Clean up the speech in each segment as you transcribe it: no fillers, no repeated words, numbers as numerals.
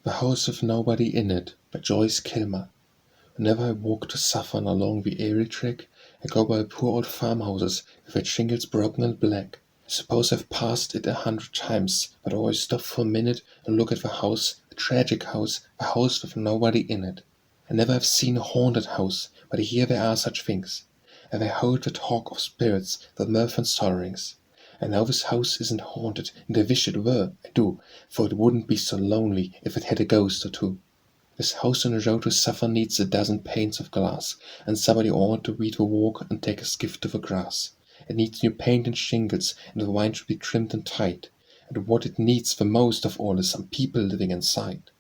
The House with Nobody in It by Joyce Kilmer. Whenever I walk to Suffern along the Erie track, I go by poor old farmhouses with its shingles broken and black. I suppose I've passed it 100 times, but always stop for a minute and look at the house, the tragic house, the house with nobody in it. I never have seen a haunted house, but here there are such things, and they hold the talk of spirits, the mirth and sorrowings. I know this house isn't haunted, and I wish it were, I do, for it wouldn't be so lonely if it had a ghost or two. This house on the road to Suffern needs a dozen panes of glass, and somebody ought to weed the walk and take a skiff to the grass. It needs new paint and shingles, and the wine should be trimmed and tight. And what it needs the most of all is some people living inside.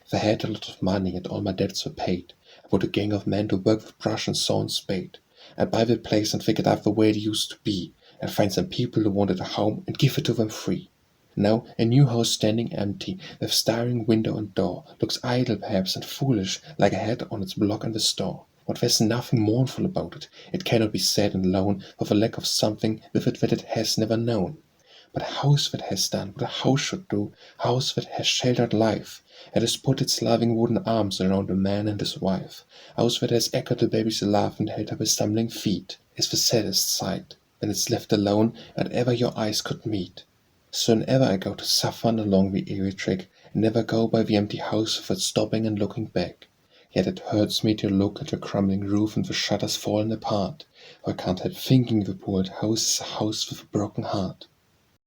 If I had a lot of money and all my debts were paid, I put a gang of men to work with brush and saw and spade. I'd buy the place and figure it out the way it used to be, and find some people who wanted a home and give it to them free. Now a new house standing empty, with staring window and door, looks idle perhaps and foolish, like a hat on its block in the store. But there's nothing mournful about it. It cannot be sad and lone, for the lack of something with it that it has never known. But a house that has done what a house should do, a house that has sheltered life, that has put its loving wooden arms around a man and his wife, a house that has echoed the baby's laugh and held up his stumbling feet, is the saddest sight, when it's left alone and ever your eyes could meet. So whenever I go to Suffern along the Erie track, I never go by the empty house without stopping and looking back. Yet it hurts me to look at the crumbling roof and the shutters fallen apart, for I can't help thinking the poor old house is a house with a broken heart.